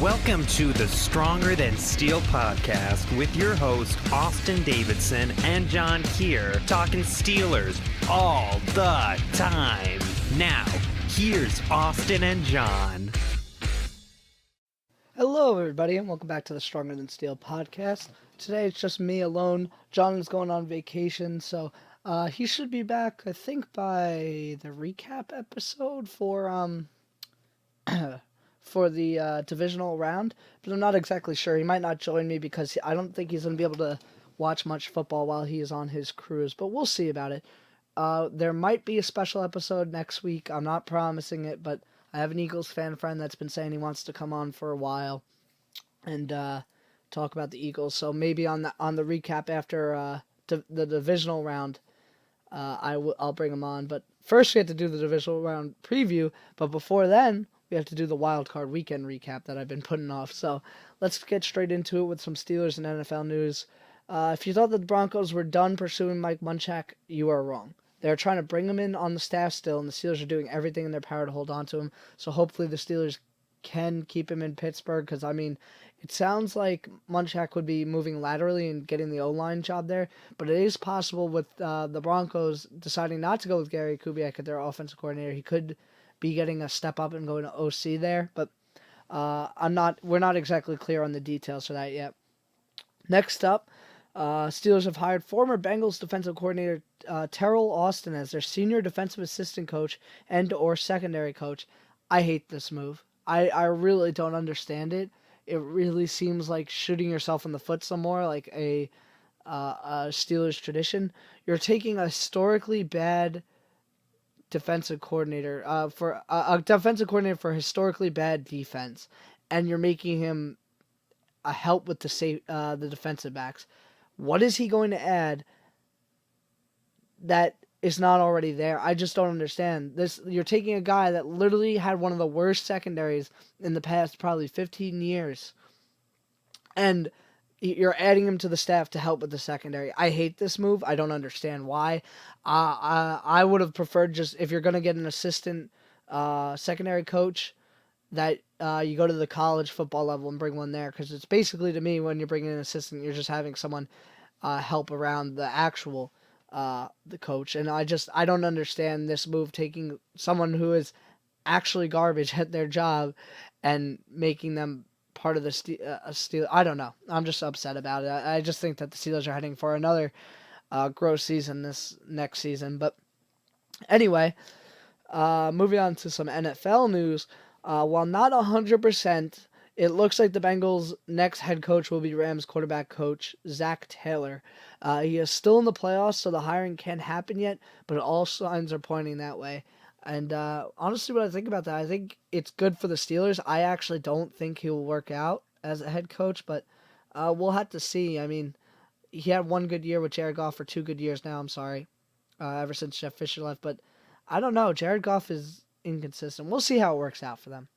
Welcome to the Stronger Than Steel podcast with your host, Austin Davidson and John Keir, talking Steelers all the time. Now, here's Austin and John. Hello, everybody, and welcome back to the Stronger Than Steel podcast. Today, it's just me alone. John is going on vacation, so he should be back, I think, by the recap episode for for the divisional round, but I'm not exactly sure. He might not join me because I don't think he's going to be able to watch much football while he is on his cruise, but we'll see about it. There might be a special episode next week. I'm not promising it, but I have an Eagles fan friend that's been saying he wants to come on for a while and talk about the Eagles. So maybe on the recap after the divisional round, I'll bring him on. But first we have to do the divisional round preview. But before then, we have to do the wild card weekend recap that I've been putting off. So let's get straight into it with some Steelers and NFL news. If you thought that the Broncos were done pursuing Mike Munchak, you are wrong. They're trying to bring him in on the staff still, and the Steelers are doing everything in their power to hold on to him. So hopefully the Steelers can keep him in Pittsburgh, because, I mean, it sounds like Munchak would be moving laterally and getting the O-line job there, but it is possible with the Broncos deciding not to go with Gary Kubiak at their offensive coordinator. He could be getting a step up and going to OC there, but we're not exactly clear on the details for that yet. Next up, Steelers have hired former Bengals defensive coordinator Terrell Austin as their senior defensive assistant coach and/or secondary coach. I hate this move. I really don't understand it. It really seems like shooting yourself in the foot some more, like a Steelers tradition. You're taking a historically bad defensive coordinator for a defensive coordinator for historically bad defense, and you're making him a help with the defensive backs. What is he going to add that is not already there? I just don't understand. You're taking a guy that literally had one of the worst secondaries in the past probably 15 years, and you're adding him to the staff to help with the secondary. I hate this move. I don't understand why. I would have preferred, just if you're going to get an assistant secondary coach, that you go to the college football level and bring one there, because it's basically, to me, when you're bringing in an assistant, you're just having someone help around the actual the coach. And I don't understand this move, taking someone who is actually garbage at their job and making them part of the Steelers. I don't know. I'm just upset about it. I just think that the Steelers are heading for another gross season this next season. But anyway, moving on to some NFL news. While not 100%, it looks like the Bengals' next head coach will be Rams quarterback coach Zach Taylor. He is still in the playoffs, so the hiring can't happen yet, but all signs are pointing that way. And honestly, what I think about that, I think it's good for the Steelers. I actually don't think he will work out as a head coach, but we'll have to see. I mean, he had one good year with Jared Goff for 2 good years now, ever since Jeff Fisher left. But I don't know. Jared Goff is inconsistent. We'll see how it works out for them.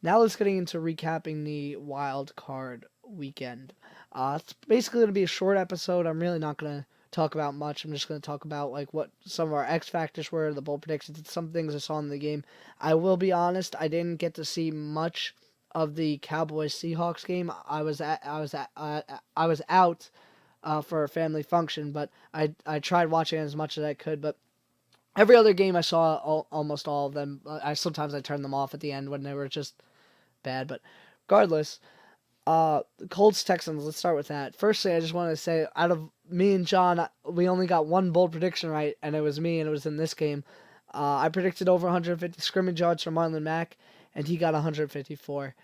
Now let's get into recapping the wild card weekend. It's basically going to be a short episode. I'm really not going to talk about much. I'm just going to talk about like what some of our X factors were, the bold predictions, some things I saw in the game. I will be honest, I didn't get to see much of the Cowboys Seahawks game. I was out for a family function, but I tried watching as much as I could. But every other game I saw, almost all of them. Sometimes I turned them off at the end when they were just bad. But regardless, Colts Texans. Let's start with that. Firstly, I just want to say, out of me and John, we only got one bold prediction right, and it was me, and it was in this game. I predicted over 150 scrimmage yards from Marlon Mack, and he got 154.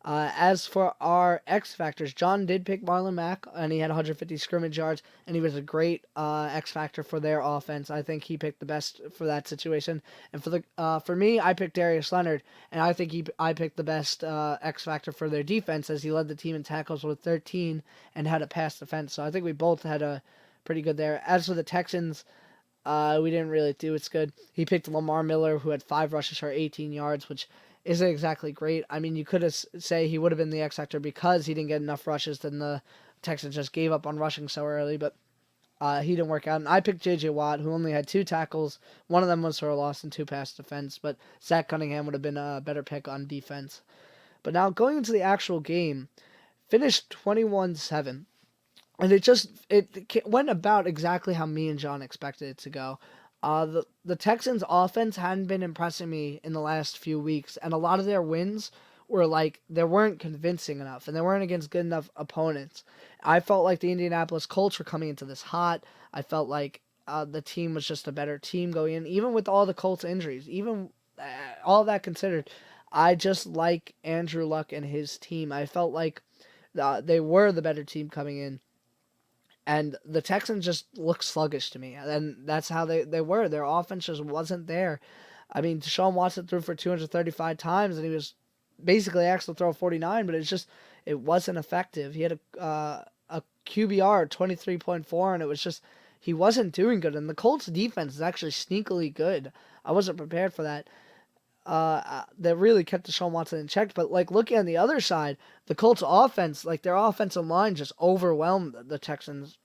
As for our X factors, John did pick Marlon Mack, and he had 150 scrimmage yards, and he was a great X factor for their offense. I think he picked the best for that situation. And for me, I picked Darius Leonard, and I think I picked the best X factor for their defense, as he led the team in tackles with 13 and had a pass defense. So I think we both had a pretty good there. As for the Texans, we didn't really do as good. He picked Lamar Miller, who had 5 rushes for 18 yards, which isn't exactly great. I mean, you could say he would have been the X factor because he didn't get enough rushes. Then the Texans just gave up on rushing so early, but he didn't work out. And I picked J.J. Watt, who only had 2 tackles. One of them was for a loss and 2 pass defense, but Zach Cunningham would have been a better pick on defense. But now going into the actual game, finished 21-7. And it went about exactly how me and John expected it to go. The Texans' offense hadn't been impressing me in the last few weeks, and a lot of their wins were like they weren't convincing enough, and they weren't against good enough opponents. I felt like the Indianapolis Colts were coming into this hot. I felt like the team was just a better team going in, even with all the Colts injuries, even all that considered. I just like Andrew Luck and his team. I felt like they were the better team coming in. And the Texans just looked sluggish to me. And that's how they were. Their offense just wasn't there. I mean, Deshaun Watson threw for 235 times, and he was basically asked to throw 49, but it wasn't effective. He had a QBR 23.4, and it was just, he wasn't doing good. And the Colts defense is actually sneakily good. I wasn't prepared for that. That really kept Deshaun Watson in check. But like looking on the other side, the Colts offense, like their offensive line just overwhelmed the Texans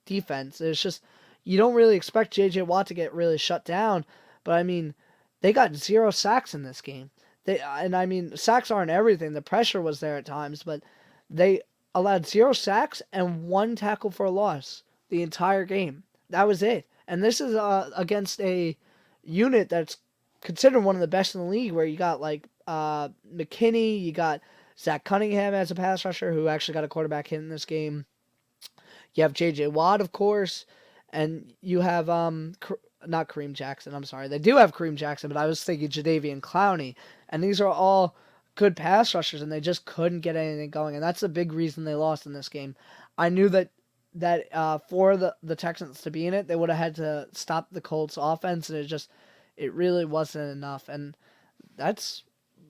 defense. It's just, you don't really expect JJ Watt to get really shut down, but I mean, they got 0 sacks in this game. I mean, sacks aren't everything. The pressure was there at times, but they allowed 0 sacks and 1 tackle for a loss the entire game. That was it. And this is against a unit that's considered one of the best in the league, where you got like McKinney, you got Zach Cunningham as a pass rusher who actually got a quarterback hit in this game. You have J.J. Watt, of course, and you have not Kareem Jackson. I'm sorry, they do have Kareem Jackson, but I was thinking Jadeveon Clowney, and these are all good pass rushers, and they just couldn't get anything going, and that's the big reason they lost in this game. I knew that for the Texans to be in it, they would have had to stop the Colts offense, and it really wasn't enough. And that's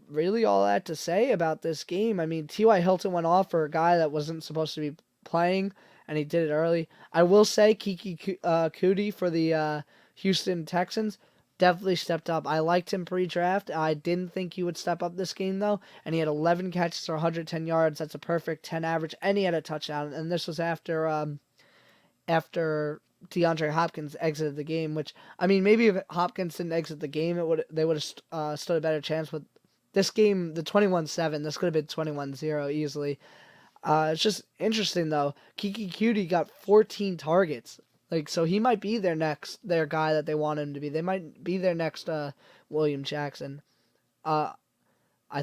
really all I had to say about this game. I mean, T.Y. Hilton went off for a guy that wasn't supposed to be playing, and he did it early. I will say Kiki Cudi for the Houston Texans definitely stepped up. I liked him pre-draft. I didn't think he would step up this game, though, and he had 11 catches for 110 yards. That's a perfect 10 average, and he had a touchdown, and this was after DeAndre Hopkins exited the game, which, I mean, maybe if Hopkins didn't exit the game, they would have stood a better chance. But this game, the 21-7, this could have been 21-0 easily. It's just interesting, though. Kiki Cudi got 14 targets. Like, so he might be their guy that they want him to be. They might be their next William Jackson. I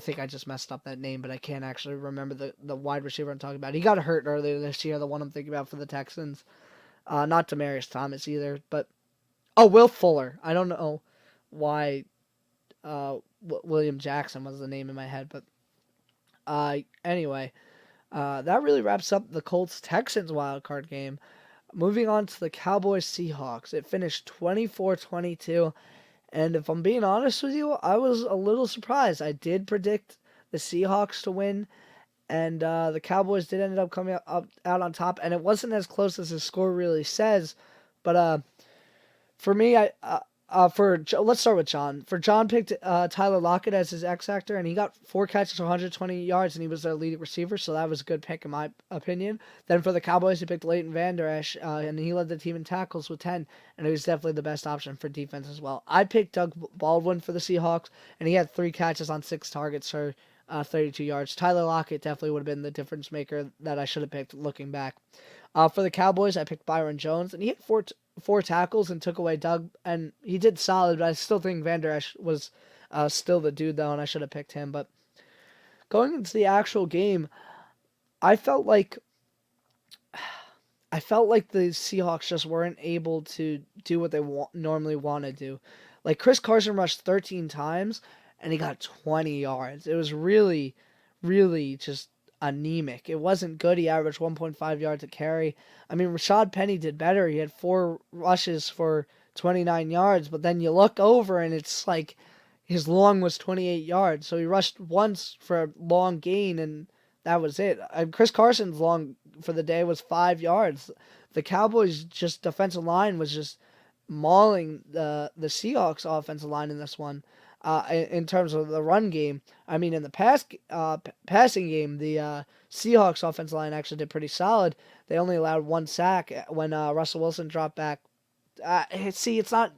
think I just messed up that name, but I can't actually remember the wide receiver I'm talking about. He got hurt earlier this year, the one I'm thinking about for the Texans. Not Demaryius Thomas either, but Will Fuller. I don't know why William Jackson was the name in my head, but anyway, that really wraps up the Colts-Texans wildcard game. Moving on to the Cowboys-Seahawks. It finished 24-22, and if I'm being honest with you, I was a little surprised. I did predict the Seahawks to win, and the Cowboys did end up coming out on top, and it wasn't as close as the score really says. But for me, let's start with John. For John picked Tyler Lockett as his X factor, and he got 4 catches for 120 yards, and he was their leading receiver, so that was a good pick in my opinion. Then for the Cowboys, he picked Leighton Vander Esch, and he led the team in tackles with 10, and he was definitely the best option for defense as well. I picked Doug Baldwin for the Seahawks, and he had 3 catches on 6 targets for 32 yards. Tyler Lockett definitely would have been the difference maker that I should have picked looking back. For the Cowboys, I picked Byron Jones, and he had 4 tackles and took away Doug, and he did solid, but I still think Vander Esch was still the dude, though, and I should have picked him. But going into the actual game, I felt like the Seahawks just weren't able to do what they normally want to do. Like, Chris Carson rushed 13 times, and he got 20 yards. It was really, really just anemic. It wasn't good. He averaged 1.5 yards a carry. I mean, Rashad Penny did better. He had 4 rushes for 29 yards, but then you look over, and it's like his long was 28 yards. So he rushed once for a long gain, and that was it. Chris Carson's long for the day was 5 yards. The Cowboys' just defensive line was just mauling the Seahawks offensive line in this one. In terms of the run game, I mean, in the passing game, the Seahawks offensive line actually did pretty solid. They only allowed 1 sack when Russell Wilson dropped back See, it's not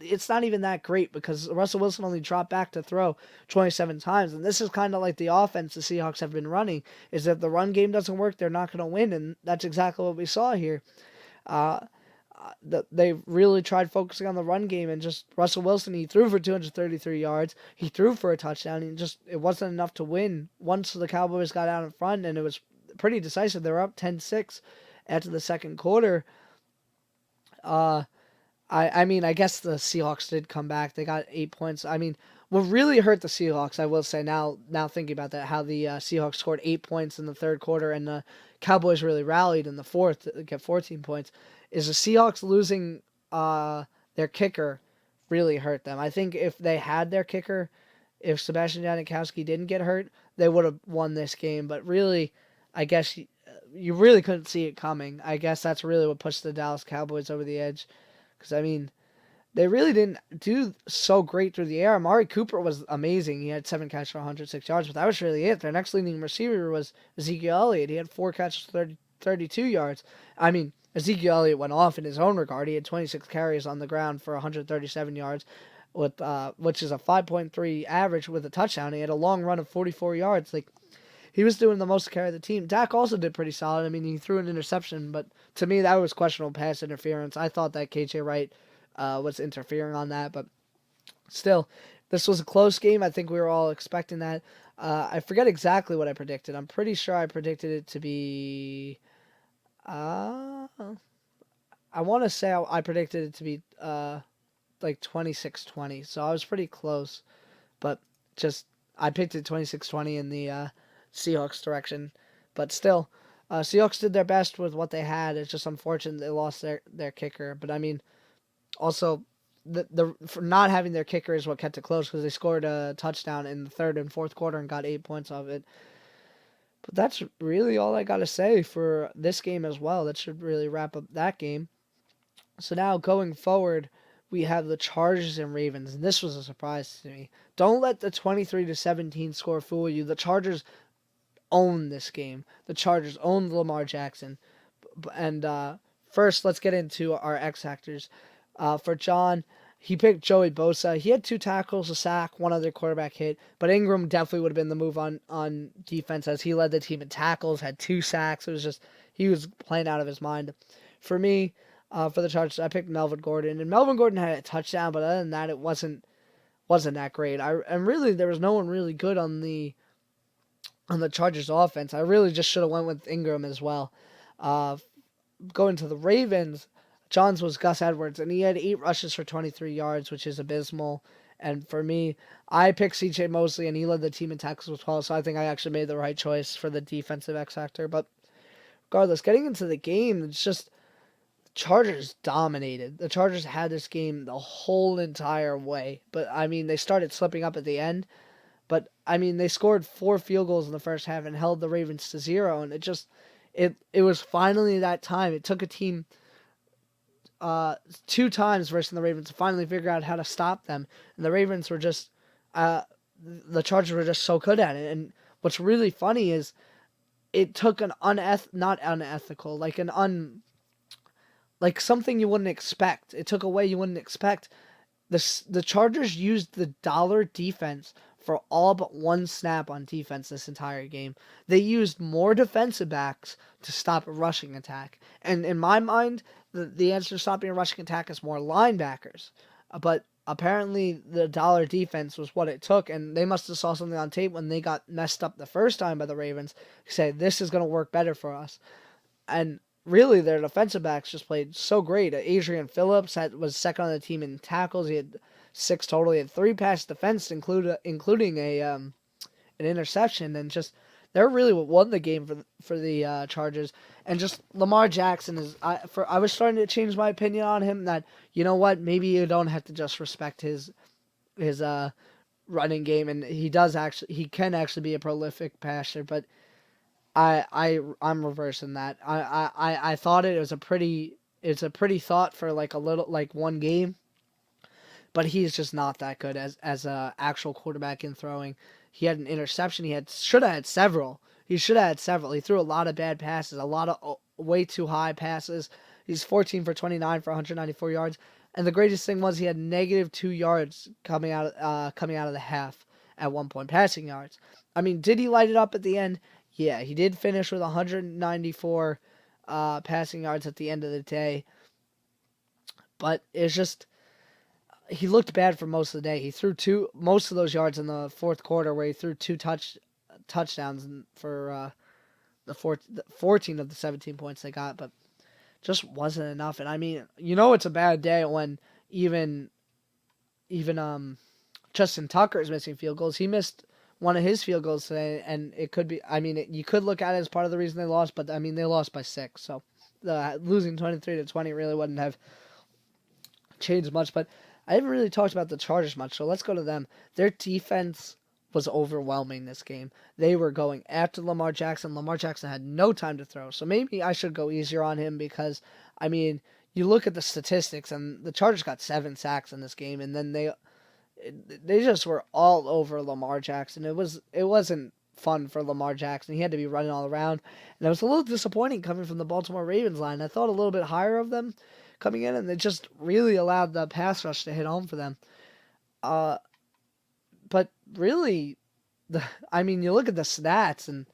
even that great because Russell Wilson only dropped back to throw 27 times, and this is kind of like the offense the Seahawks have been running. Is if the run game doesn't work, they're not going to win, and that's exactly what we saw here. They really tried focusing on the run game, and just Russell Wilson, he threw for 233 yards, he threw for a touchdown, and it wasn't enough to win. Once the Cowboys got out in front, and it was pretty decisive. They were up 10-6 after the second quarter. I mean, I guess the Seahawks did come back. They got 8 points. I mean, what really hurt the Seahawks, I will say now thinking about that, how the Seahawks scored 8 points in the third quarter and the Cowboys really rallied in the fourth to get 14 points, is the Seahawks losing their kicker really hurt them. I think if they had their kicker, if Sebastian Janikowski didn't get hurt, they would have won this game. But really, I guess you really couldn't see it coming. I guess that's really what pushed the Dallas Cowboys over the edge. Because, I mean, they really didn't do so great through the air. Amari Cooper was amazing. He had 7 catches for 106 yards, but that was really it. Their next leading receiver was Ezekiel Elliott. He had 4 catches for 32 yards. I mean, Ezekiel Elliott went off in his own regard. He had 26 carries on the ground for 137 yards, with which is a 5.3 average with a touchdown. He had a long run of 44 yards. He was doing the most carry of the team. Dak also did pretty solid. I mean, he threw an interception, but to me, that was questionable pass interference. I thought that KJ Wright was interfering on that, but still, this was a close game. I think we were all expecting that. I forget exactly what I predicted. I'm pretty sure I predicted it to be... I want to say I predicted it to be 26-20, so I was pretty close, but just I picked it 26-20 in the Seahawks direction, but still, Seahawks did their best with what they had. It's just unfortunate they lost their kicker, but I mean, also the for not having their kicker is what kept it close, because they scored a touchdown in the third and fourth quarter and got 8 points of it. But that's really all I gotta say for this game as well. That should really wrap up that game. So now going forward, we have the Chargers and Ravens, and this was a surprise to me. Don't let the 23-17 score fool you. The Chargers own this game. The Chargers owned Lamar Jackson. And first, let's get into our X factors. For John, he picked Joey Bosa. He had 2 tackles, a sack, 1 other quarterback hit, but Ingram definitely would have been the move on defense, as he led the team in tackles, had 2 sacks. It was just, he was playing out of his mind. For me, for the Chargers, I picked Melvin Gordon, and Melvin Gordon had a touchdown, but other than that, it wasn't that great. And really, there was no one really good on the Chargers offense. I really just should have went with Ingram as well. Going to the Ravens, John's was Gus Edwards, and he had 8 rushes for 23 yards, which is abysmal. And for me, I picked C.J. Mosley, and he led the team in tackles as well, so I think I actually made the right choice for the defensive X factor. But regardless, getting into the game, it's just Chargers dominated. The Chargers had this game the whole entire way. But, I mean, they started slipping up at the end. But, I mean, they scored 4 field goals in the first half and held the Ravens to 0. And it was finally that time. It took a team 2 times versus the Ravens to finally figure out how to stop them. And the Ravens were just... the Chargers were just so good at it. And what's really funny is it took an not unethical, like something you wouldn't expect. It took a way you wouldn't expect. The Chargers used the dollar defense for all but 1 snap on defense this entire game. They used more defensive backs to stop a rushing attack. And in my mind, the answer to stopping a rushing attack is more linebackers. But apparently the dollar defense was what it took, and they must have saw something on tape when they got messed up the first time by the Ravens to say, this is going to work better for us. And really, their defensive backs just played so great. Adrian Phillips was second on the team in tackles. He had 6 total. He had 3 pass defense, including an interception, and just they're really what won the game for the Chargers. And just Lamar Jackson I was starting to change my opinion on him. That, you know what, maybe you don't have to just respect his running game, and he can actually be a prolific passer, but I'm reversing that. I thought it's a pretty thought for one game, but he's just not that good as a actual quarterback in throwing. He had an interception. He should have had several. He threw a lot of bad passes, a lot of way too high passes. He's 14 for 29 for 194 yards. And the greatest thing was he had negative 2 yards coming out of the half at one point, passing yards. I mean, did he light it up at the end? Yeah, he did finish with 194 passing yards at the end of the day. But it's just, he looked bad for most of the day. He threw most of those yards in the fourth quarter, where he threw two touchdowns for the 14 of the 17 points they got, but just wasn't enough. And I mean, it's a bad day when even Justin Tucker is missing field goals. He missed one of his field goals today, and it could be. I mean, you could look at it as part of the reason they lost, but I mean, they lost by 6, so losing 23-20 really wouldn't have changed much. But I haven't really talked about the Chargers much, so let's go to them. Their defense was overwhelming this game. They were going after Lamar Jackson. Lamar Jackson had no time to throw, so maybe I should go easier on him because, I mean, you look at the statistics, and the Chargers got 7 sacks in this game, and then they just were all over Lamar Jackson. It wasn't fun for Lamar Jackson. He had to be running all around, and it was a little disappointing coming from the Baltimore Ravens line. I thought a little bit higher of them coming in, and they just really allowed the pass rush to hit home for them. But really, you look at the stats, and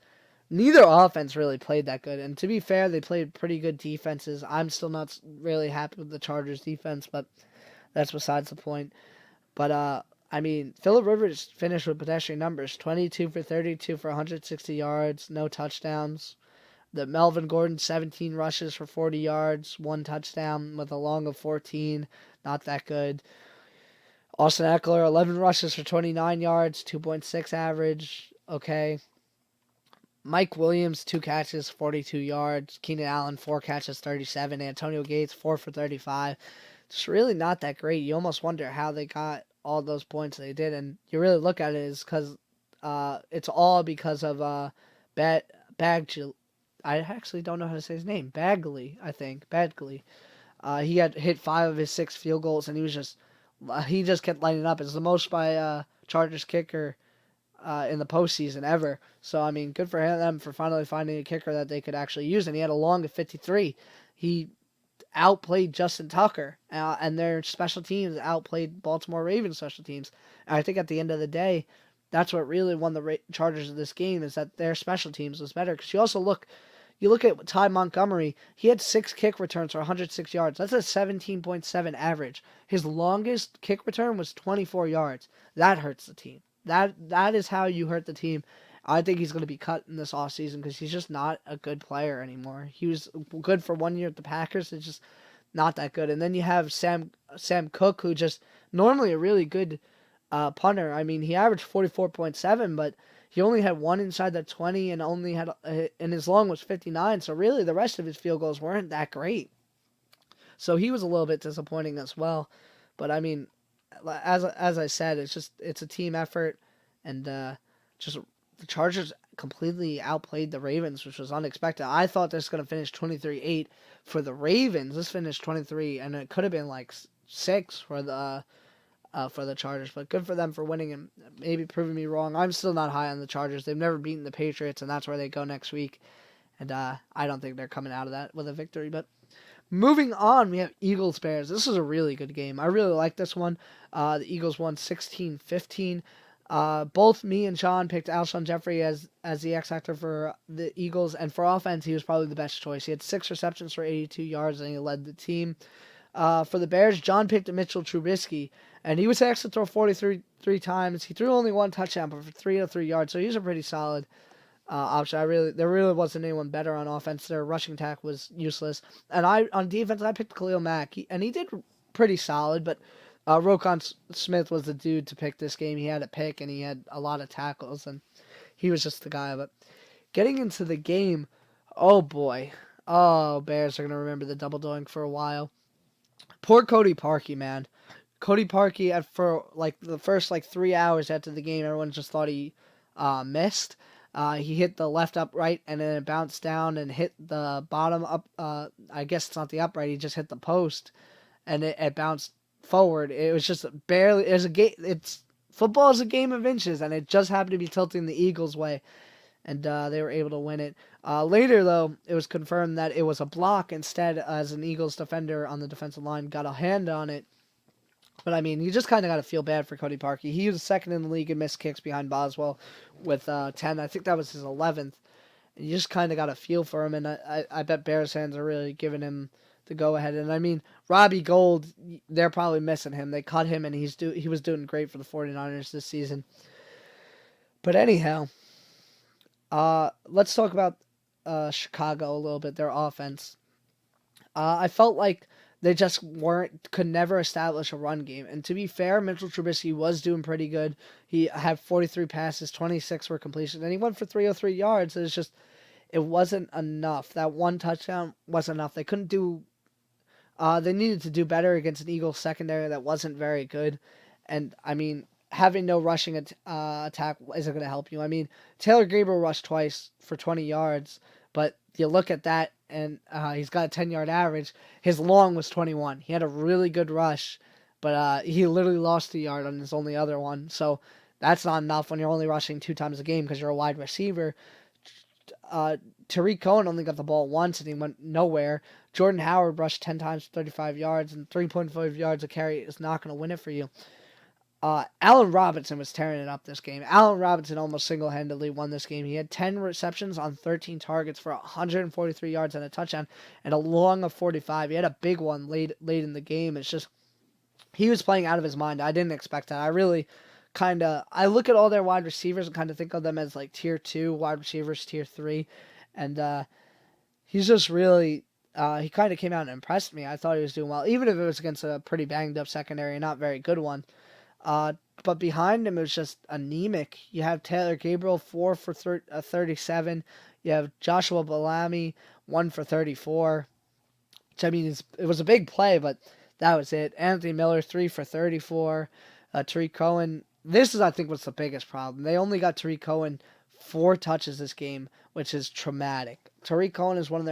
neither offense really played that good. And to be fair, they played pretty good defenses. I'm still not really happy with the Chargers defense, but that's besides the point. But, Phillip Rivers finished with pedestrian numbers, 22 for 32 for 160 yards, no touchdowns. The Melvin Gordon, 17 rushes for 40 yards, 1 touchdown with a long of 14, not that good. Austin Eckler, 11 rushes for 29 yards, 2.6 average, okay. Mike Williams, 2 catches, 42 yards. Keenan Allen, 4 catches, 37. Antonio Gates, 4 for 35. It's really not that great. You almost wonder how they got all those points they did, and you really look at it is because it's all because of Bagley. I actually don't know how to say his name. Bagley, I think. Bagley. He had hit 5 of his 6 field goals, and he just kept lighting up. It's the most by Chargers kicker in the postseason ever. So, I mean, good for them for finally finding a kicker that they could actually use, and he had a long of 53. He outplayed Justin Tucker, and their special teams outplayed Baltimore Ravens special teams. And I think at the end of the day, that's what really won the Chargers of this game, is that their special teams was better. Because you look at Ty Montgomery, he had 6 kick returns for 106 yards. That's a 17.7 average. His longest kick return was 24 yards. That hurts the team. That is how you hurt the team. I think he's going to be cut in this offseason because he's just not a good player anymore. He was good for 1 year at the Packers. It's just not that good. And then you have Sam Cook, who just normally a really good punter. I mean, he averaged 44.7, but he only had 1 inside the 20 and only had and his long was 59. So really, the rest of his field goals weren't that great. So he was a little bit disappointing as well. But I mean, as I said, it's a team effort, and just the Chargers completely outplayed the Ravens, which was unexpected. I thought this was going to finish 23-8 for the Ravens. This finished 23, and it could have been like 6 for the Chargers. But good for them for winning and maybe proving me wrong. I'm still not high on the Chargers. They've never beaten the Patriots, and that's where they go next week. And I don't think they're coming out of that with a victory. But moving on, we have Eagles-Bears. This is a really good game. I really like this one. The Eagles won 16-15. Both me and Sean picked Alshon Jeffrey as the X-Factor for the Eagles, and for offense, he was probably the best choice. He had 6 receptions for 82 yards, and he led the team. For the Bears, John picked Mitchell Trubisky, and he was asked to throw 43 times. He threw only 1 touchdown, but for 303 yards, so he was a pretty solid option. There really wasn't anyone better on offense. Their rushing attack was useless. And on defense, I picked Khalil Mack, and he did pretty solid, but Roquan Smith was the dude to pick this game. He had a pick, and he had a lot of tackles, and he was just the guy. But getting into the game, oh boy. Oh, Bears are going to remember the double doink for a while. Poor Cody Parkey, man. Cody Parkey, for like the first 3 hours after the game, everyone just thought he missed. He hit the left upright, and then it bounced down and hit the bottom up. I guess it's not the upright. He just hit the post, and it bounced forward. It was just barely. Football is a game of inches, and it just happened to be tilting the Eagles' way. and they were able to win it. Later, though, it was confirmed that it was a block instead, as an Eagles defender on the defensive line got a hand on it. But, I mean, you just kind of got to feel bad for Cody Parkey. He was second in the league in missed kicks behind Boswell with 10. I think that was his 11th. And you just kind of got to feel for him, and I bet Bears fans are really giving him the go-ahead. And, I mean, Robbie Gould, they're probably missing him. They cut him, and he was doing great for the 49ers this season. But anyhow, let's talk about Chicago a little bit, their offense. I felt like they just could never establish a run game. And to be fair, Mitchell Trubisky was doing pretty good. He had 43 passes, 26 were completion, and he went for 303 yards. It wasn't enough. That one touchdown wasn't enough. They couldn't do. They needed to do better against an Eagles secondary that wasn't very good. And I mean, having no rushing attack isn't going to help you. I mean, Taylor Gabriel rushed twice for 20 yards, but you look at that, and he's got a 10-yard average. His long was 21. He had a really good rush, but he literally lost a yard on his only other one. So that's not enough when you're only rushing 2 times a game because you're a wide receiver. Tariq Cohen only got the ball once, and he went nowhere. Jordan Howard rushed 10 times for 35 yards, and 3.5 yards a carry is not going to win it for you. Allen Robinson was tearing it up this game. Allen Robinson almost single-handedly won this game. He had 10 receptions on 13 targets for 143 yards and a touchdown, and a long of 45. He had a big one late in the game. It's just, he was playing out of his mind. I didn't expect that. I look at all their wide receivers and kind of think of them as like tier 2 wide receivers, tier 3, and he's just really, he kind of came out and impressed me. I thought he was doing well, even if it was against a pretty banged-up secondary, not very good one. But behind him, it was just anemic. You have Taylor Gabriel, 4 for 37. You have Joshua Bellamy, 1 for 34. Which, I mean, it was a big play, but that was it. Anthony Miller, 3 for 34. Tariq Cohen, this is, I think, what's the biggest problem. They only got Tariq Cohen 4 touches this game, which is traumatic. Tariq Cohen is one of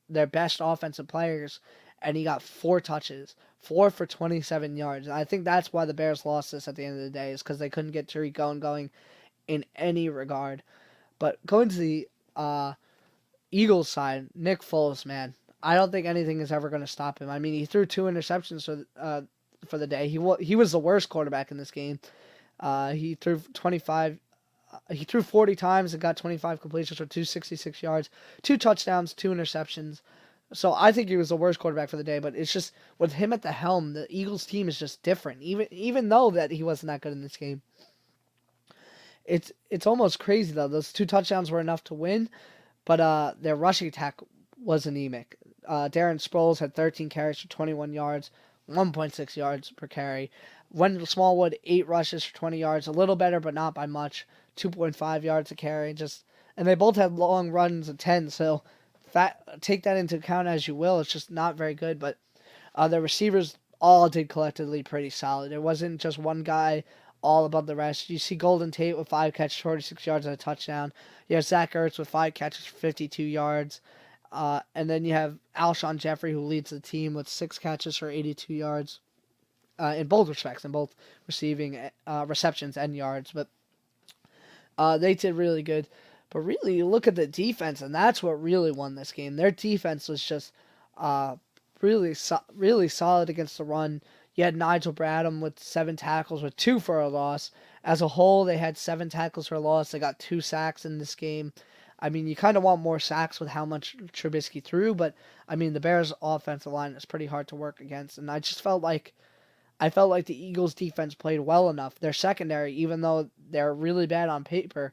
their best offensive players, and he got 4 touches, 4 for 27 yards. And I think that's why the Bears lost this at the end of the day, is because they couldn't get Tariq Cohen going in any regard. But going to the Eagles side, Nick Foles, man, I don't think anything is ever going to stop him. I mean, he threw 2 interceptions for the day. He was the worst quarterback in this game. He threw 40 times and got 25 completions for 266 yards, 2 touchdowns, 2 interceptions. So I think he was the worst quarterback for the day, but it's just, with him at the helm, the Eagles team is just different, even though that he wasn't that good in this game. It's almost crazy, though. Those 2 touchdowns were enough to win, but their rushing attack was anemic. Darren Sproles had 13 carries for 21 yards, 1.6 yards per carry. Wendell Smallwood, 8 rushes for 20 yards, a little better, but not by much, 2.5 yards a carry. And they both had long runs of 10, so take that into account as you will. It's just not very good, but the receivers all did collectively pretty solid. It wasn't just one guy all above the rest. You see Golden Tate with 5 catches, 46 yards and a touchdown. You have Zach Ertz with 5 catches for 52 yards. And then you have Alshon Jeffrey, who leads the team with 6 catches for 82 yards. In both respects, in both receiving receptions and yards. But they did really good. But really, you look at the defense, and that's what really won this game. Their defense was just really solid against the run. You had Nigel Bradham with 7 tackles with 2 for a loss. As a whole, they had 7 tackles for a loss. They got 2 sacks in this game. I mean, you kind of want more sacks with how much Trubisky threw, but, I mean, the Bears' offensive line is pretty hard to work against, and I just felt like the Eagles' defense played well enough. Their secondary, even though they're really bad on paper,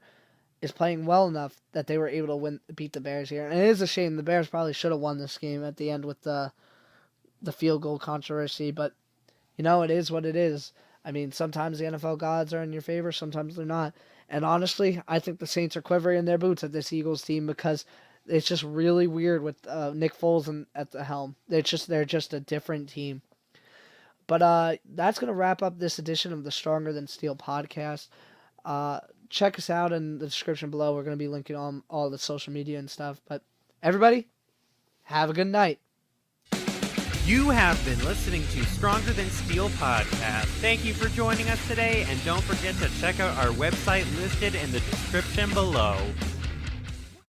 is playing well enough that they were able to beat the Bears here. And it is a shame. The Bears probably should have won this game at the end with the field goal controversy, but, it is what it is. I mean, sometimes the NFL gods are in your favor, sometimes they're not. And honestly, I think the Saints are quivering in their boots at this Eagles team because it's just really weird with Nick Foles at the helm. They're just a different team. But that's going to wrap up this edition of the Stronger Than Steel podcast. Check us out in the description below. We're going to be linking on all the social media and stuff. But everybody, have a good night. You have been listening to Stronger Than Steel podcast. Thank you for joining us today, and don't forget to check out our website listed in the description below.